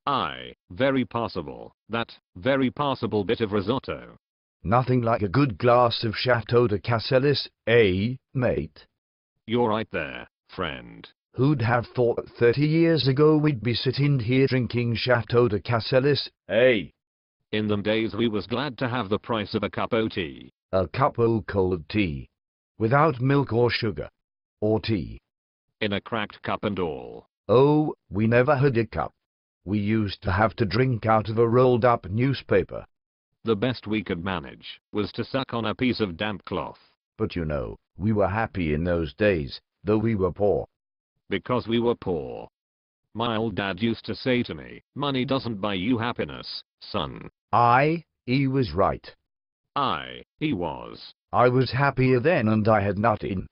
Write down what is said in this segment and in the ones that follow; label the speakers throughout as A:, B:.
A: Aye, very passable. That, very passable bit of risotto.
B: Nothing like a good glass of Chateau de Castellis, eh, mate?
A: You're right there, friend.
B: Who'd have thought that 30 years ago we'd be sitting here drinking Chateau de Castellis, eh?
A: In them days we was glad to have the price of a cup o' tea.
B: A cup o' cold tea. Without milk or sugar. Or tea.
A: In a cracked cup and all.
B: Oh, we never had a cup. We used to have to drink out of a rolled up newspaper.
A: The best we could manage was to suck on a piece of damp cloth.
B: But you know, we were happy in those days, though we were poor.
A: Because we were poor. My old dad used to say to me, money doesn't buy you happiness, son.
B: Aye, he was right.
A: Aye, he was.
B: I was happier then and I had nothing.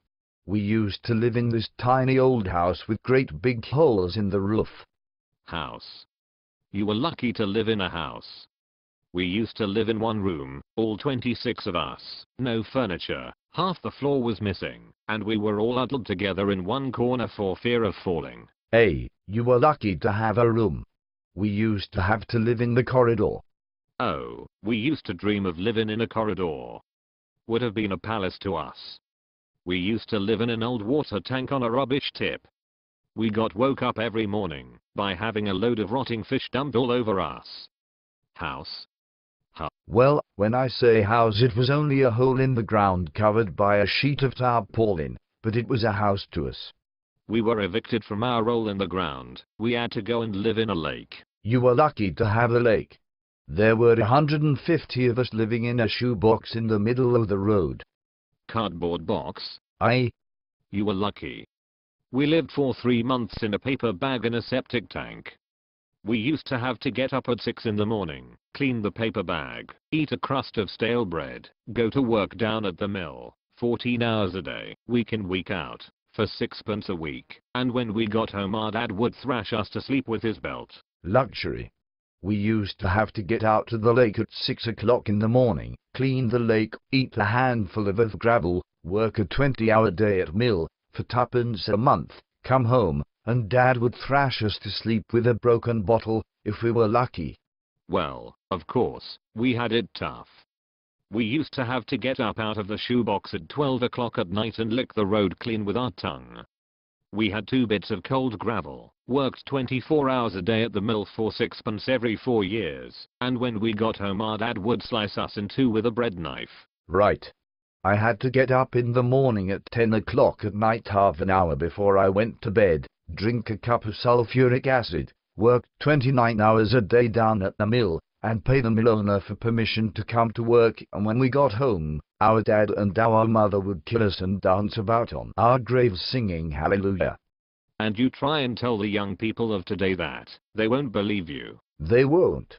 B: We used to live in this tiny old house with great big holes in the roof.
A: House. You were lucky to live in a house. We used to live in one room, all 26 of us, no furniture, half the floor was missing, and we were all huddled together in one corner for fear of falling.
B: Hey, you were lucky to have a room. We used to have to live in the corridor.
A: Oh, we used to dream of living in a corridor. Would have been a palace to us. We used to live in an old water tank on a rubbish tip. We got woke up every morning by having a load of rotting fish dumped all over us. House.
B: Well, when I say house, it was only a hole in the ground covered by a sheet of tarpaulin, but it was a house to us.
A: We were evicted from our hole in the ground. We had to go and live in a lake.
B: You were lucky to have a lake. There were 150 of us living in a shoebox in the middle of the road.
A: Cardboard box?
B: Aye.
A: You were lucky. We lived for 3 months in a paper bag in a septic tank. We used to have to get up at 6 in the morning, clean the paper bag, eat a crust of stale bread, go to work down at the mill, 14 hours a day, week in week out, for 6p a week, and when we got home our dad would thrash us to sleep with his belt.
B: Luxury. We used to have to get out to the lake at 6 o'clock in the morning, clean the lake, eat a handful of earth gravel, work a 20-hour day at mill, for 2p a month, come home, and Dad would thrash us to sleep with a broken bottle, if we were lucky.
A: Well, of course, we had it tough. We used to have to get up out of the shoebox at 12 o'clock at night and lick the road clean with our tongue. We had 2 bits of cold gravel, worked 24 hours a day at the mill for 6p every 4 years, and when we got home our dad would slice us in 2 with a bread knife.
B: Right. I had to get up in the morning at 10 o'clock at night, half an hour before I went to bed, drink a cup of sulfuric acid, work 29 hours a day down at the mill, and pay the mill owner for permission to come to work, and when we got home, our dad and our mother would kill us and dance about on our graves singing hallelujah.
A: And you try and tell the young people of today that, they won't believe you.
B: They won't.